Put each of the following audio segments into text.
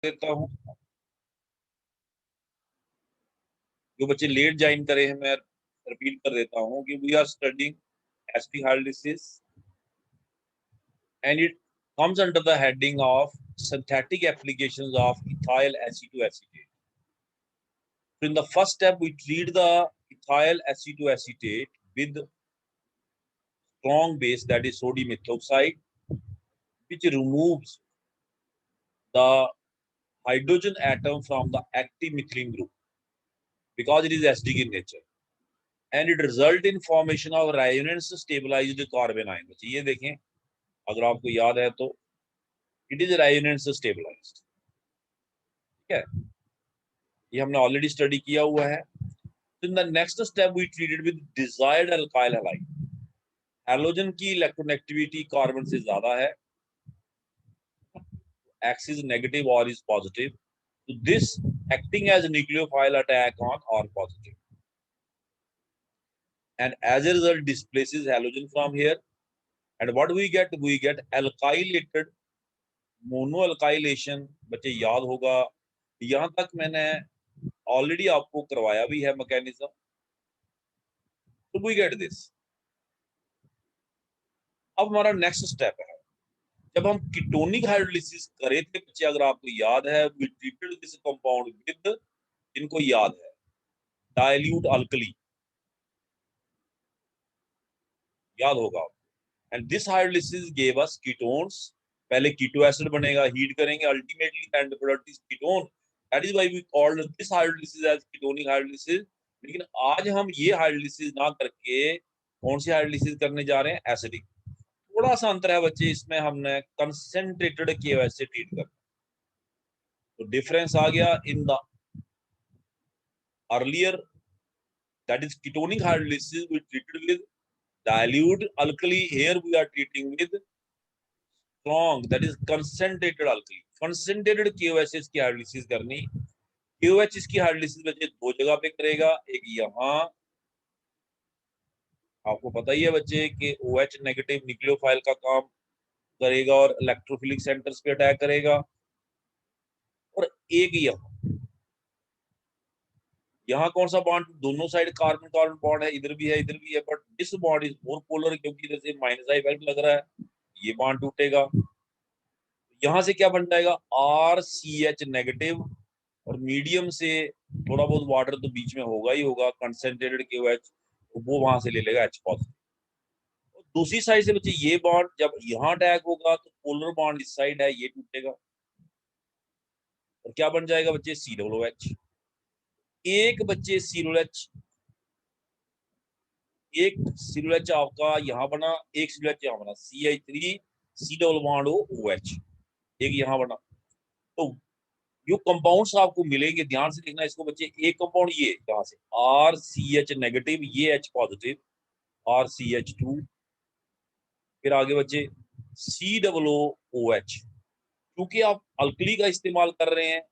देता हूँ। जो बच्चे लेट ज्वाइन करे हैं मैं रिपीट कर देता हूँ कि we are studying acidic hydrolysis and it comes under the heading of synthetic applications of ethyl acetoacetate. So in the first step, we treat the ethyl acetoacetate with strong base, that is sodium ethoxide, which removes the hydrogen atom from the active methylene group because it is acidic in nature, and it results in formation of resonance stabilized carbon ion. ये देखें, अगर आपको याद है तो it is resonance stabilized. ठीक है, ये हमने ऑलरेडी स्टडी किया हुआ है। So in the next step, we treated with desired alkyl halide. Halogen की इलेक्ट्रोनेगेटिविटी कार्बन से ज्यादा है, X is negative or is positive. So this acting as a nucleophile attack on R positive, and as a result displaces halogen from here. And what we get? We get alkylated monoalkylation. बच्चे याद होगा, यहाँ तक मैंने already आपको करवाया भी है mechanism. So we get this. अब हमारा नेक्स्ट स्टेप है, जब हम कीटोनिक हाइड्रोलिसिस करे थे बच्चे, अगर आपको याद है, we treated this compound with, इनको याद है, डाइल्यूट अल्कली, याद होगा। And this hydrolysis gave us ketones. पहले कीटो एसिड बनेगा, हीट करेंगे, ultimately end product is ketone. That is why we called this hydrolysis as ketonic hydrolysis. लेकिन आज हम ये हाइड्रोलिसिस ना करके कौन सी हाइड्रोलिसिस करने जा रहे हैं? एसिडिक। थोड़ा सा अंतर है बच्चे, इसमें हमने कंसेंट्रेटेड KOH से ट्रीट करना, तो डिफरेंस आ गया in the earlier, that is ketonic hydrolysis, we treated with dilute alkali. Here we are treating with strong, that is concentrated alkali. Concentrated KOH की हाइड्रोलिसिस करनी। KOH की हाइड्रोलिसिस बच्चे दो जगह पे करेगा, एक यहाँ, आपको पता ही है बच्चे कि OH नेगेटिव न्यूक्लियोफाइल का काम करेगा और इलेक्ट्रोफिलिक सेंटर्स पे अटैक करेगा, और एक यहाँ, यहाँ कौन सा बॉन्ड? दोनों साइड कार्बन कार्बन बॉन्ड है, इधर भी है इधर भी है, but this bond is more polar, क्योंकि इधर से माइनस आई इफेक्ट लग रहा है, ये बॉन्ड टूटेगा। यहाँ से क्या बन जाएगा? RCH नेगेटिव, और मीडियम से थोड़ा बहुत वाटर तो बीच में होगा ही होगा, कंसेंट्रेटेड KOH, तो वो वहां से ले लेगा H पॉजिटिव। दूसरी साइड से बच्चे ये बॉन्ड जब यहाँ अटैक होगा तो पोलर बॉन्ड इस साइड है, ये टूटेगा, और क्या बन जाएगा बच्चे? COOH। एक बच्चे COOH, एक COOH आपका यहाँ बना, एक COOH यहाँ बना, CH3 C double bond OH, एक यहाँ बना। तो जो कंपाउंड्स आपको मिलेंगे, ध्यान से देखना इसको बच्चे, एक कंपाउंड ये यहाँ से RCH नेगेटिव, ये H पॉजिटिव, RCH2, फिर आगे बच्चे COOH। क्योंकि आप अल्कली का इस्तेमाल कर रहे हैं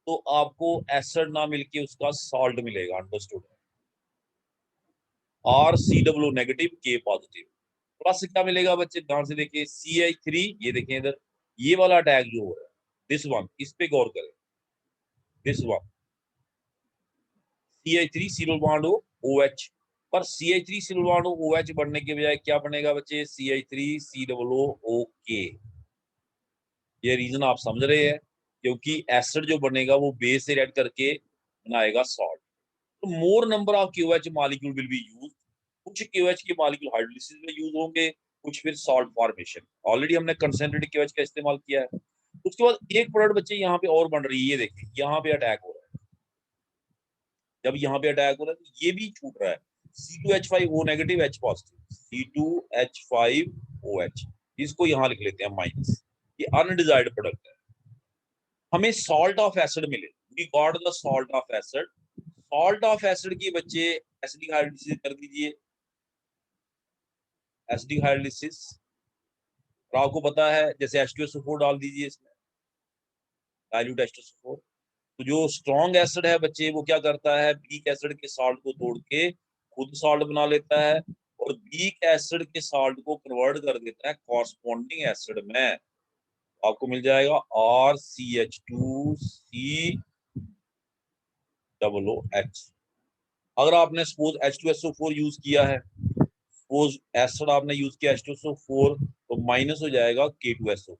तो आपको एसिड ना मिलके उसका सॉल्ट मिलेगा, understood? RCOO negative, K positive, plus क्या मिलेगा बच्चे? ध्यान से देखिए, CH3, ये देखें इधर, ये वाला अटैक जो हो रहा है, दिस वन, इस पे गौर करें, this one, CH3 single bond OH, पर CH3 सिंगल बॉन्ड OH बनने के बजाय क्या बनेगा बच्चे? CH3 COOK। ये रीजन आप समझ रहे हैं, क्योंकि एसिड जो बनेगा वो बेस से रिएक्ट करके बनाएगा सॉल्ट। तो मोर number of KOH molecule will be use. कुछ KOH के मॉलिक्यूल हाइड्रोलिसिस में यूज होंगे, कुछ फिर सॉल्ट फॉर्मेशन। ऑलरेडी हमने कंसेंट्रेटेड KOH का इस्तेमाल किया है। उसके बाद एक प्रोडक्ट बच्चे यहाँ पे और बन रही है, ये देखिए यहाँ पे अटैक हो रहा है। जब यहाँ पे अटैक हो रहा है तो ये भी छूट रहा है, C2H5O negative, H positive, C2H5OH, इसको यहाँ लिख लेते हैं माइनस, ये अनडिजायर्ड प्रोडक्ट है। हमें सॉल्ट ऑफ एसिड मिले, we got the salt of acid. Salt of acid की बच्चे एसिडिक हाइड्रोलिसिस कर दीजिए, एसिडिक हाइड्रोलिसिस, और आपको पता है जैसे H2SO4 डाल दीजिए इसमें, डाइल्यूट H2SO4। तो जो स्ट्रॉन्ग एसिड है बच्चे वो क्या करता है? वीक एसिड के सॉल्ट को तोड़ के खुद सॉल्ट बना लेता है, और वीक एसिड के सॉल्ट को कन्वर्ट कर देता है कॉरस्पॉन्डिंग एसिड में। आपको मिल जाएगा RCH2COOH। अगर आपने सपोज H2SO4 यूज किया है, सपोज एसिड आपने यूज किया H2SO4, तो माइनस हो जाएगा K2SO4,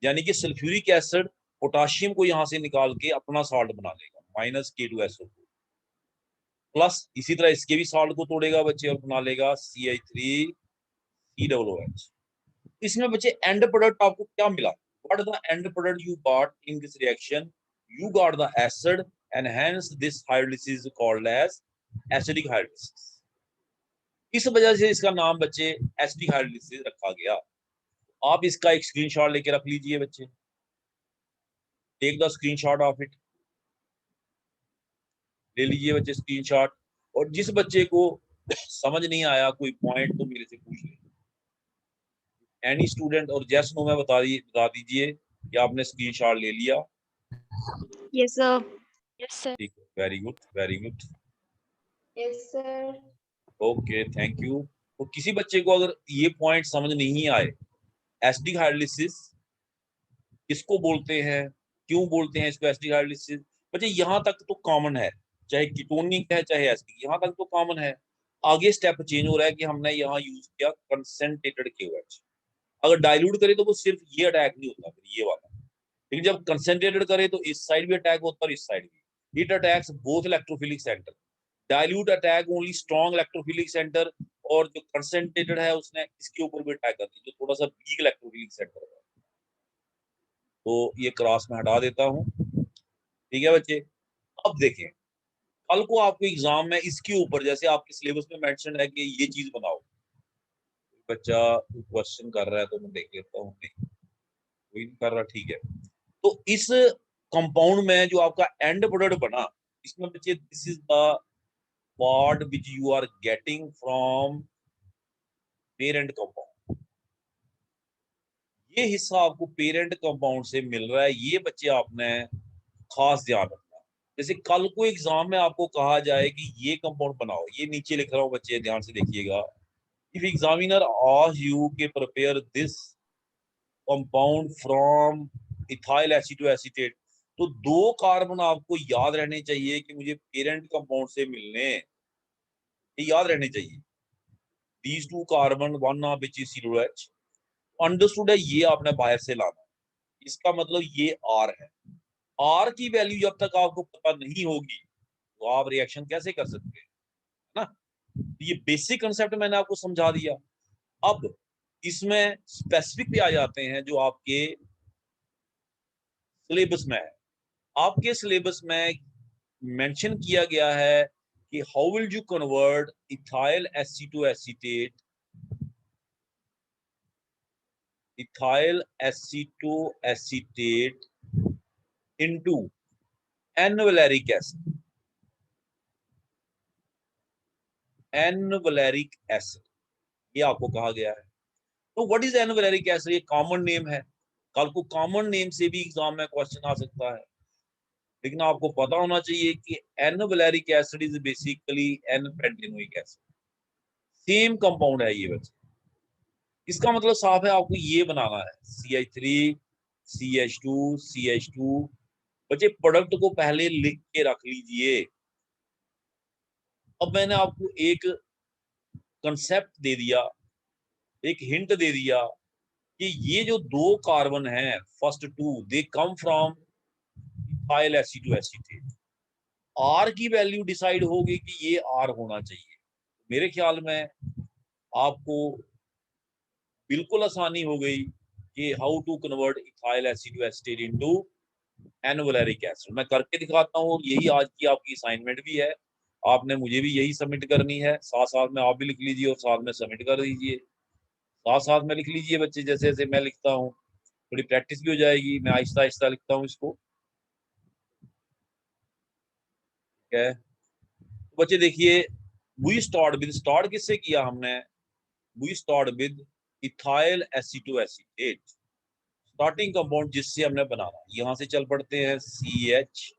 यानी कि सल्फ्यूरिक एसिड पोटाशियम को यहां से निकाल के अपना साल्ट बना लेगा, माइनस K2SO4 प्लस इसी तरह इसके भी साल्ट को तोड़ेगा बच्चे और बना लेगा CH3COOH। इसमें बच्चे एंड प्रोडक्ट आपको क्या मिला? What is the end product you got in this reaction? You got the acid and hence this hydrolysis is called as acidic hydrolysis. इस वजह से इसका नाम बच्चे एसिडिक हाइड्रोलिसिस रखा गया। आप इसका एक स्क्रीनशॉट लेके रख लीजिए बच्चे, take the screenshot of it, ले लीजिए बच्चे स्क्रीनशॉट। और जिस बच्चे को समझ नहीं आया कोई पॉइंट तो मेरे से पूछ लीजिए, एनी स्टूडेंट, और जैस नो में बता दीजिए कि आपने स्क्रीनशॉट ले लिया। Yes sir. Yes sir. ठीक है, very good very good, yes sir. Okay thank you. तो किसी बच्चे को अगर ये पॉइंट समझ नहीं आए, एसिडिक हाइड्रोलिसिस किसको बोलते हैं, क्यों बोलते हैं इसको एसिडिक हाइड्रोलिसिस, बच्चे यहाँ तक तो कॉमन है, चाहे कीटोनिक है चाहे एसिडिक, यहाँ तक तो कॉमन है। आगे स्टेप चेंज हो रहा है कि हमने यहाँ यूज किया कंसेंट्रेटेड KOH। अगर डाइल्यूट करे तो वो सिर्फ ये अटैक नहीं होता, फिर ये वाला, लेकिन जब कंसेंट्रेटेड करे तो इस साइड भी अटैक होता है और इस साइड भी। It attacks both electrophilic centre. Dilute attack only strong electrophilic centre, और जो कंसेंट्रेटेड है उसने इसके ऊपर भी अटैक कर दी जो थोड़ा सा वीक इलेक्ट्रोफिलिक सेंटर है। तो ये क्रॉस में हटा देता हूँ, ठीक है बच्चे। अब देखें, कल को आपको एग्जाम में इसके ऊपर, जैसे आपके सिलेबस में मेंशन है कि ये चीज बनाओ, बच्चा क्वेश्चन कर रहा है तो मैं देख लेता हूँ, नहीं कोई नहीं कर रहा, ठीक है। तो इस कंपाउंड में जो आपका एंड प्रोडक्ट बना, इसमें बच्चे this is the part which you are getting from parent compound. ये हिस्सा आपको पेरेंट कंपाउंड से मिल रहा है, ये बच्चे आपने खास ध्यान रखना। जैसे कल को एग्जाम में आपको कहा जाए कि ये कंपाउंड बनाओ, ये नीचे लिख रहा हूं बच्चे ध्यान से देखिएगा। इफ एग्जामिनर आस्क यू के prepare this compound from ethyl acetoacetate, तो दो कार्बन आपको याद रहने चाहिए कि मुझे पेरेंट कंपाउंड से मिलने, ये याद रहने चाहिए। these two carbon one of which is COOH, understood है, ये आपने बाहर से लाना। इसका मतलब ये R है। R की वैल्यू जब तक आपको पता नहीं होगी तो आप रिएक्शन कैसे कर सकते हैं, है ना। ये बेसिक कंसेप्ट मैंने आपको समझा दिया। अब इसमें स्पेसिफिक पे आ जाते हैं जो आपके सिलेबस में है। आपके सिलेबस में मेंशन किया गया है कि how will you convert ethyl acetoacetate, ethyl acetoacetate into N-valeric acid, N-valeric acid, ये आपको कहा गया है। तो व्हाट इज N-valeric acid? ये कॉमन नेम है, कल को कॉमन नेम से भी एग्जाम में क्वेश्चन आ सकता है, लेकिन आपको पता होना चाहिए कि N-valeric acid is basically n pentanoic acid, same compound है ये बच्चे। इसका मतलब साफ है, आपको ये बनाना है CH3 CH2 CH2। बच्चे प्रोडक्ट को पहले लिख के रख लीजिए। अब मैंने आपको एक कंसेप्ट दे दिया, एक हिंट दे दिया कि ये जो दो कार्बन हैं, first two, they come from ethyl acetoacetate. R की वैल्यू डिसाइड होगी कि ये आर होना चाहिए। मेरे ख्याल में आपको बिल्कुल आसानी हो गई कि how to convert ethyl acetoacetate into n valeric acid. मैं करके दिखाता हूँ, यही आज की आपकी असाइनमेंट भी है, आपने मुझे भी यही सबमिट करनी है, साथ साथ में आप भी लिख लीजिए और साथ में सबमिट कर दीजिए। साथ साथ में लिख लीजिए बच्चे, जैसे जैसे मैं लिखता हूँ, थोड़ी प्रैक्टिस भी हो जाएगी। मैं आहिस्ता आहिस्ता लिखता हूँ इसको, ठीक है। तो बच्चे देखिए, वी स्टार्ट विद, स्टार्ट किससे किया हमने, we start with ethyl acetoacetate, starting compound जिससे हमने बनाना। यहां से चल पड़ते हैं CH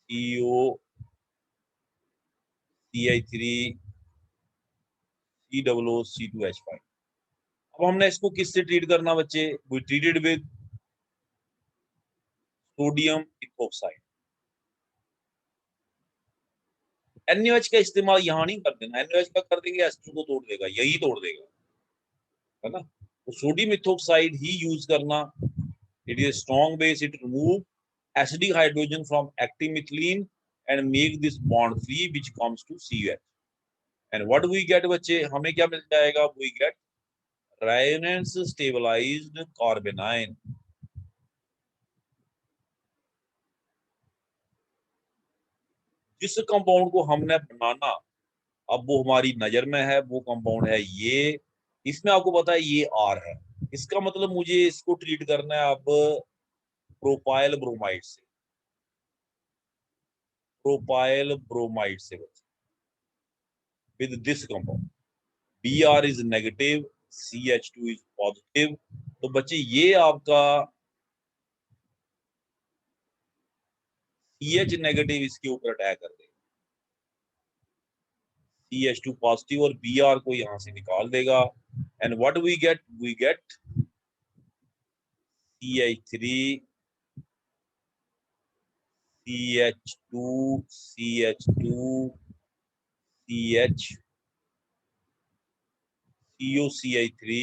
CO CH3 COO C2H5। अब हमने इसको किससे ट्रीट करना बच्चे, we treated with sodium ethoxide. NaOH का इस्तेमाल यहाँ नहीं कर देना, NaOH का कर देंगे एस्टर को तोड़ देगा, यही तोड़ देगा, है ना। तो सोडियम इथोक्साइड ही यूज करना। It is strong base, it remove acidic hydrogen from active methylene and make this bond free which comes to CH। And what we get बच्चे, हमें क्या मिल जाएगा, we get resonance stabilised carbanion. जिस compound को हमने बनाना, अब वो हमारी नजर में है, वो कंपाउंड है ये, इसमें आपको पता है ये R है, इसका मतलब मुझे इसको ट्रीट करना है अब प्रोपाइल ब्रोमाइड से, प्रोपाइल ब्रोमाइड से with this compound. Br is negative, CH2 is positive. तो बच्चे ये आपका CH नेगेटिव इसके ऊपर अटैक कर देगा, CH2 पॉजिटिव, और Br को यहां से निकाल देगा। And what we get CH3 CH2 CH2 CH COCH3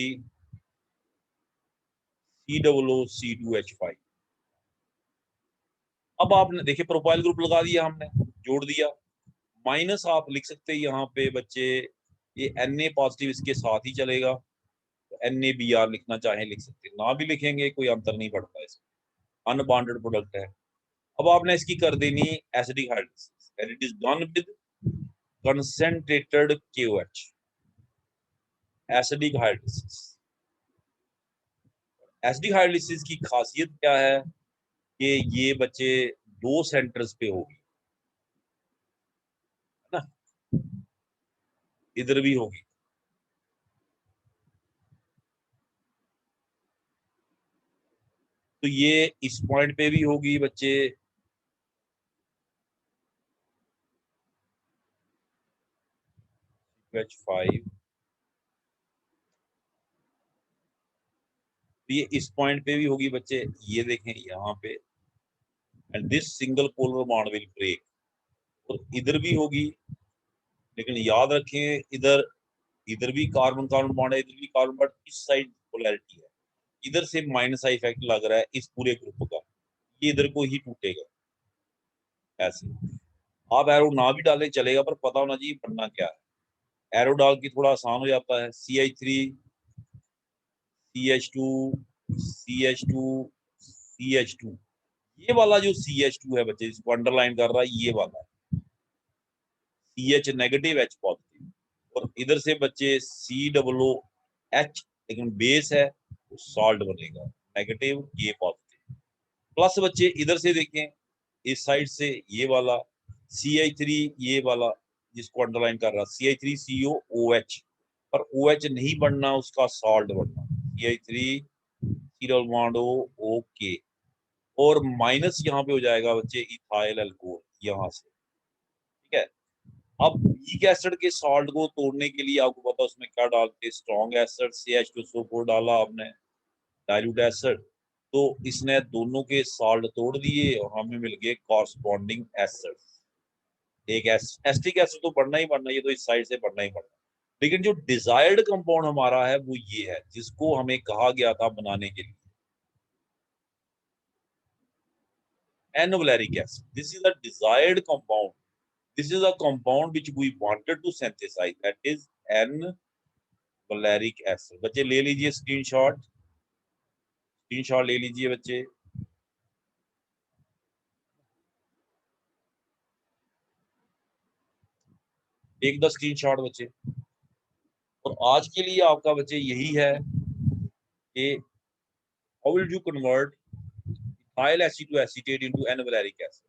COOC2H5। अब आपने देखिए प्रोपाइल ग्रुप लगा दिया, हमने जोड़ दिया, माइनस आप लिख सकते हैं यहाँ पे बच्चे, ये Na पॉजिटिव इसके साथ ही चलेगा, तो NaBr लिखना चाहे लिख सकते हैं, ना भी लिखेंगे कोई अंतर नहीं पड़ता, इसमें अनबॉन्डेड प्रोडक्ट है। अब आपने इसकी कर देनी acidic hydrolysis, and it is done with concentrated KOH, acidic hydrolysis. Acidic hydrolysis की खासियत क्या है कि ये बच्चे दो सेंटर्स पे होगी, है ना, इधर भी होगी, तो ये इस पॉइंट पे भी होगी बच्चे, H5, तो ये इस पॉइंट पे भी होगी बच्चे, ये देखें यहाँ पे, and this single polar bond will break, और इधर भी होगी, लेकिन याद रखें इधर इधर भी कार्बन कार्बन बॉन्ड है, इधर भी कार्बन, बट इस साइड पोलैरिटी है, इधर से माइनस आई इफेक्ट लग रहा है इस पूरे ग्रुप का, ये इधर को ही टूटेगा ऐसे। आप एरो ना भी डालें चलेगा, पर पता होना चाहिए बनना क्या है। एरो डाल के थोड़ा आसान हो जाता है, CH3 CH2 CH2 CH2, ये वाला जो CH2 है बच्चे, इसको अंडरलाइन कर रहा है, ये वाला CH नेगेटिव H पॉजिटिव, और इधर से बच्चे COOH, लेकिन बेस है तो सॉल्ट बनेगा, नेगेटिव ये पॉजिटिव, प्लस बच्चे इधर से देखें इस साइड से ये वाला CH3, ये वाला जिसको अंडरलाइन कर रहा CH3COOH, पर OH नहीं बनना, उसका सॉल्ट बनना, CH3 सीरल बॉन्ड ओके, और माइनस यहाँ पे हो जाएगा बच्चे इथाइल अल्कोहल यहाँ से, ठीक है। अब वीक एसिड के सॉल्ट को तोड़ने के लिए आपको पता उसमें क्या डालते हैं, स्ट्रॉन्ग एसिड CH2SO4 डाला आपने, डाइल्यूट एसिड, तो इसने दोनों के सॉल्ट तोड़ दिए और हमें मिल गए कॉरस्पॉन्डिंग एसिड। एक एसिटिक एसिड तो बढ़ना ही बढ़ना, ये तो इस साइड से बढ़ना ही बढ़ना, लेकिन जो डिजायर्ड कंपाउंड हमारा है वो ये है, जिसको हमें कहा गया था बनाने के लिए N-valeric acid. This is a desired compound. This is a compound which we wanted to synthesize. That is N-valeric acid. बच्चे ले लीजिए स्क्रीनशॉट, स्क्रीनशॉट ले लीजिए बच्चे। एक दो स्क्रीनशॉट बच्चे। और आज के लिए आपका बच्चे यही है कि how will you convert ethyl acetoacetate into N-valeric acid?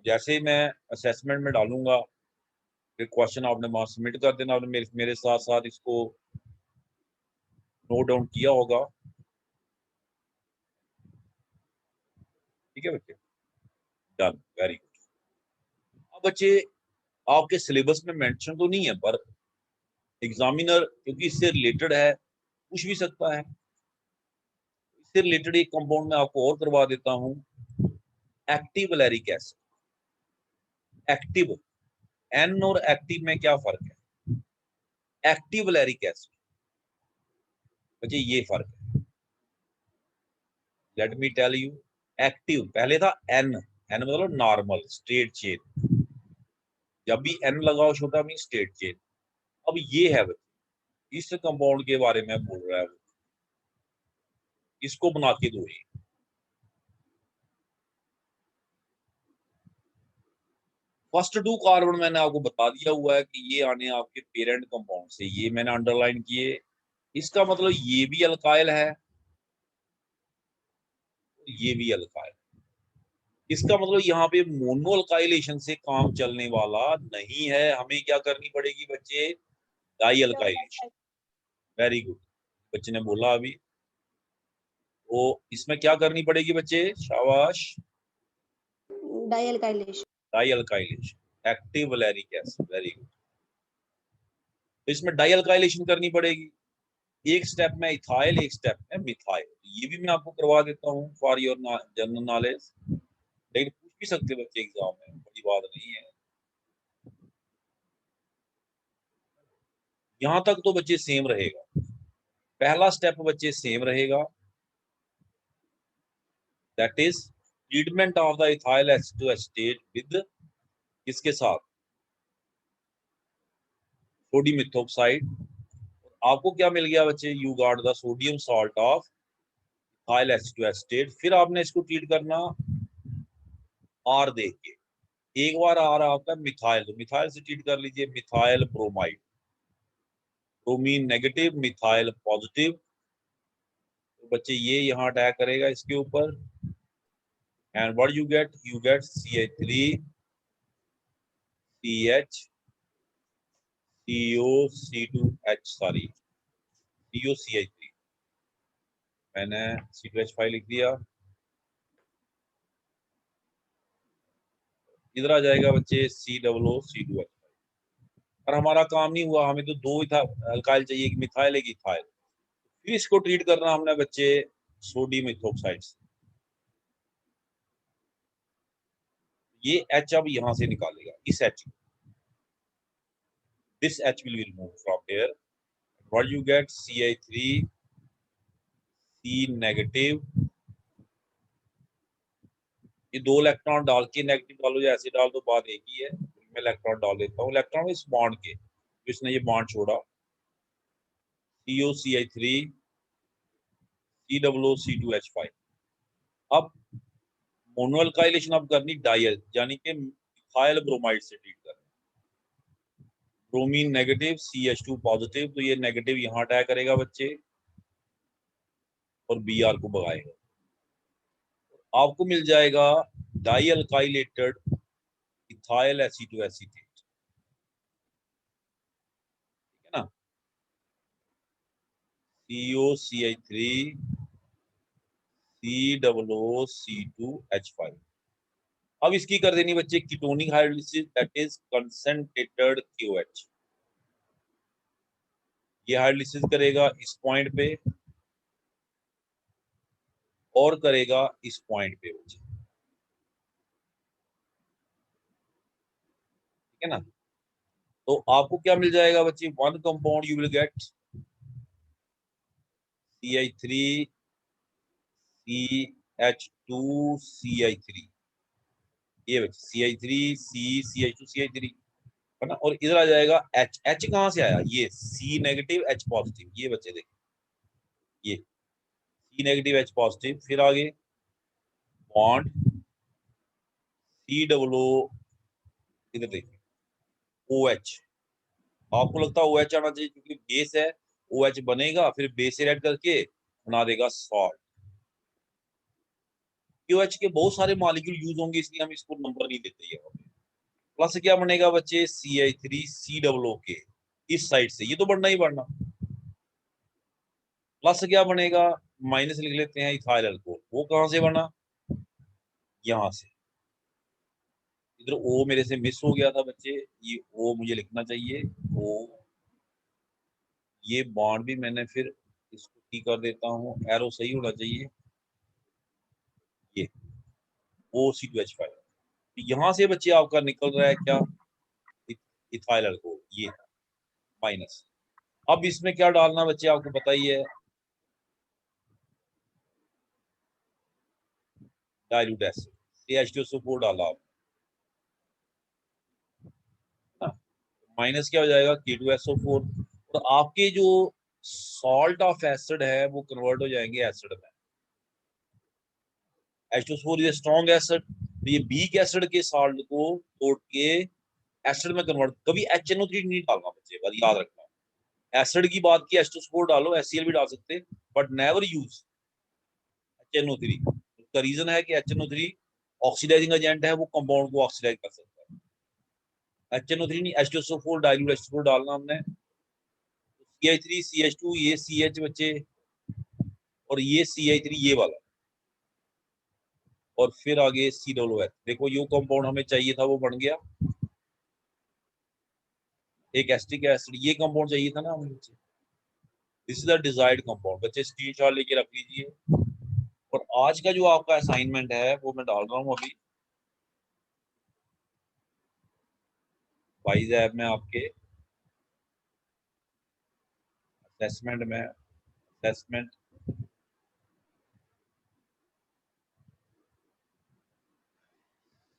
जैसे मैं असेसमेंट में डालूंगा, क्वेश्चन आपने वहां सबमिट कर देना, आपने मेरे साथ साथ इसको नोट डाउन किया होगा, ठीक है बच्चे, डन, वेरी गुड। अब बच्चे आपके सिलेबस में मेंशन तो नहीं है, पर एग्जामिनर क्योंकि इससे रिलेटेड है पूछ भी सकता है। इससे रिलेटेड एक कंपाउंड में आपको और करवा देता हूं, active valeric acid. Active, N और एक्टिव में क्या फर्क है? एक्टिव वैलेरिक एसिड बच्चे ये फर्क है। Let me tell you, active पहले था एन, एन मतलब नॉर्मल स्ट्रेट चेन, जब भी एन लगाओ छोटा मीन स्ट्रेट चेन। अब ये है बच्चे, इस कंपाउंड के बारे में बोल रहा है, इसको बना के दो। फर्स्ट 2 कार्बन मैंने आपको बता दिया हुआ है कि ये आने आपके पेरेंट कंपाउंड से, ये मैंने अंडरलाइन किए। इसका मतलब ये भी अल्काइल है, ये भी अल्काइल। इसका मतलब यहाँ पे मोनो अल्काइलेशन से काम चलने वाला नहीं है, हमें क्या करनी पड़ेगी बच्चे? Die alkylation. वेरी गुड, बच्चे ने बोला अभी। तो इसमें क्या करनी पड़ेगी बच्चे? शाबाश, dialkylation. Dialkylation, active valeric acid, very good. तो इसमें डाई अल्काइलेशन करनी पड़ेगी। एक स्टेप में इथाइल, एक स्टेप में मिथाइल। ये भी मैं आपको करवा देता हूँ फॉर योर जनरल नॉलेज, लेकिन पूछ भी सकते बच्चे एग्जाम में, बड़ी बात नहीं है। यहां तक तो बच्चे सेम रहेगा, पहला स्टेप बच्चे सेम रहेगा, that is treatment of the ethyl acid estate with किसके साथ? Sodium ethoxide. आपको क्या मिल गया बच्चे? You got the sodium salt of ethyl acid estate. फिर आपने इसको ट्रीट करना आर देख के। एक बार आर आपका मिथाइल, तो मिथाइल से ट्रीट कर लीजिए, methyl bromide, bromine negative, methyl positive. तो बच्चे ये यहाँ अटैक करेगा इसके ऊपर, and what you get CH3 CH CO C2H, sorry COCH3, मैंने C2H5 लिख दिया। इधर आ जाएगा बच्चे COO C2H5। और हमारा काम नहीं हुआ, हमें तो दो अल्काइल चाहिए, एक मिथाइल एक इथाइल। फिर इसको ट्रीट करना हमने बच्चे सोडियम इथोक्साइड से। ये H अब यहां से निकालेगा, इस H, this H will be removed from here. What you get? Ci3 C negative. ये दो इलेक्ट्रॉन डाल के नेगेटिव डालो या ऐसे डाल दो, बात एक ही है। मैं इलेक्ट्रॉन डाल देता हूँ, इलेक्ट्रॉन इस बॉन्ड के, इसने ये बॉन्ड छोड़ा, COCI3 COO C2H5। अब मोनोअल्काइलेशन अब करनी डायल, यानी कि मिथाइल ब्रोमाइड से ट्रीट करना। ब्रोमीन नेगेटिव CH2 पॉजिटिव, तो ये नेगेटिव यहाँ अटैक करेगा बच्चे और Br को भगाएगा। आपको मिल जाएगा डाई अल्काइलेटेड इथाइल एसीटोएसीटेट, ठीक है ना? COCI3 COO C2H5। अब इसकी कर देनी बच्चे ketonic hydrolysis, that is concentrated QH। ये हाइड्रोलिसिस करेगा इस पॉइंट पे और करेगा इस पॉइंट पे बच्चे, ठीक है ना? तो आपको क्या मिल जाएगा बच्चे? One compound you will get CI3 CH2CI3, ये बच्चे CI3 है ना? और इधर आ जाएगा H। H कहां से आया? ये C नेगेटिव H पॉजिटिव, ये बच्चे देखिए, ये C नेगेटिव H पॉजिटिव। फिर आगे बॉन्ड COO, इधर देखिए OH। आपको लगता है OH आना चाहिए क्योंकि बेस है, OH बनेगा फिर बेस से ऐड करके बना देगा सॉल्ट। QH के बहुत सारे मॉलिक्यूल यूज होंगे, इसलिए हम इसको नंबर नहीं देते यहाँ पे। प्लस क्या बनेगा बच्चे? CI3 COO के, इस साइड से ये तो बढ़ना ही बढ़ना। प्लस क्या बनेगा? माइनस लिख लेते हैं इथाइल अल्कोहल, वो कहां से बना? यहां से। इधर O मेरे से मिस हो गया था बच्चे, ये O मुझे लिखना चाहिए, O ये बॉन्ड भी मैंने फिर इसको की कर देता हूँ, एरो सही होना चाहिए, ये OC2H5। यहाँ से बच्चे आपका निकल रहा है क्या, इथाइल अल्कोहल, ये माइनस। अब इसमें क्या डालना बच्चे आपको पता ही है, डाइल्यूट एसिड, CH2SO4 डाला आप, माइनस क्या हो जाएगा, K2SO4, तो आपके जो सॉल्ट ऑफ एसिड है वो कन्वर्ट हो जाएंगे एसिड में। H2SO4 इज स्ट्रॉन्ग एसिड, तो ये वीक एसिड के सॉल्ट को तोड़ के एसिड में कन्वर्ट, कभी HNO3 नहीं डालना बच्चे, बस याद रखना। एसिड की बात की, H2SO4 डालो, HCl भी डाल सकते, बट नेवर यूज HNO3। उसका रीजन है कि HNO3 ऑक्सीडाइजिंग एजेंट है, वो कंपाउंड को ऑक्सीडाइज कर सकता है। HNO3 नहीं, H2SO4 डाइल्यूट H2SO4 डालना हमने, CH3 CH2, ये CH बच्चे, और ये CH3 ये वाला, और फिर आगे COOH। देखो यो कंपाउंड हमें चाहिए था, वो बन गया एक एसिटिक एसिड, ये कंपाउंड चाहिए था ना हमें बच्चे। This is the desired compound. बच्चे स्क्रीनशॉट लेके रख लीजिए। और आज का जो आपका असाइनमेंट है वो मैं डाल रहा हूँ अभी वाइज ऐप में, आपके असेसमेंट में, असेसमेंट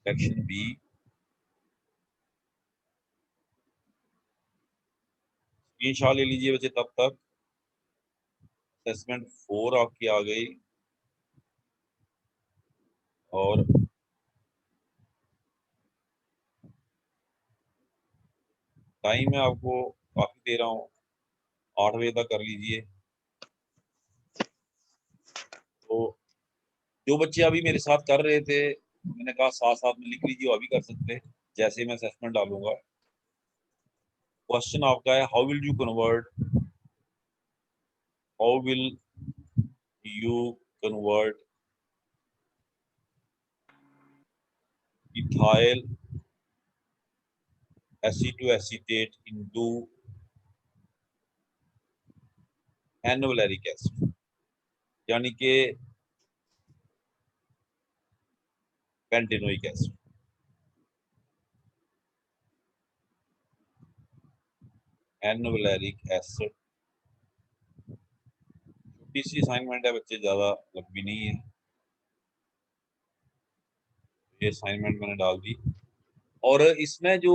सेक्शन बी, स्क्रीनशॉट ले लीजिए बच्चे। तब तक असेसमेंट 4 आपकी आ गई, और टाइम मैं आपको काफी दे रहा हूँ, 8 बजे तक कर लीजिए। तो जो बच्चे अभी मेरे साथ कर रहे थे, मैंने कहा साथ साथ में लिख लीजिए, अभी कर सकते हैं जैसे मैं असेसमेंट डालूंगा। क्वेश्चन आपका है, how will you convert ethyl acetoacetate into n valeric acid, यानी कि पेंटेनोइक एसिड। एनोवैलेरिक एसिड, छोटी सी असाइनमेंट है बच्चे, ज्यादा लंबी नहीं है। ये असाइनमेंट मैंने डाल दी। और इसमें जो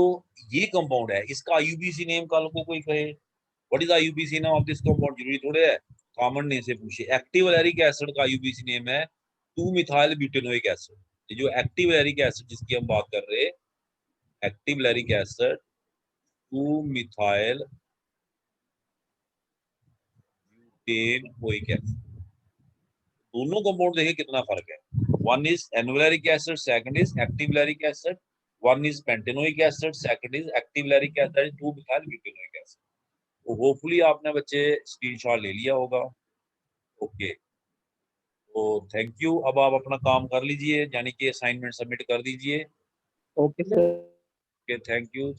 ये कंपाउंड है, इसका IUPAC नेम कल को कोई कहे, what is IUPAC name of this compound, जरूरी थोड़े है कॉमन नेम से पूछे। एक्टिव वैलेरिक एसिड का IUPAC नेम है 2 मिथाइल ब्यूटेनोइक एसिड। ये जो एक्टिव वैलेरिक एसिड जिसकी हम बात कर रहे हैं, active valeric acid 2 methyl butanoic acid, दोनों कंपाउंड देखें कितना फर्क है। One is n valeric acid, second is active valeric acid. One is pentanoic acid, second is active valeric acid, 2 methyl butanoic acid. तो होपफुली आपने बच्चे स्क्रीनशॉट ले लिया होगा। ओके, तो थैंक यू। अब आप अपना काम कर लीजिए, यानी कि असाइनमेंट सबमिट कर दीजिए। Okay sir. Okay, thank you.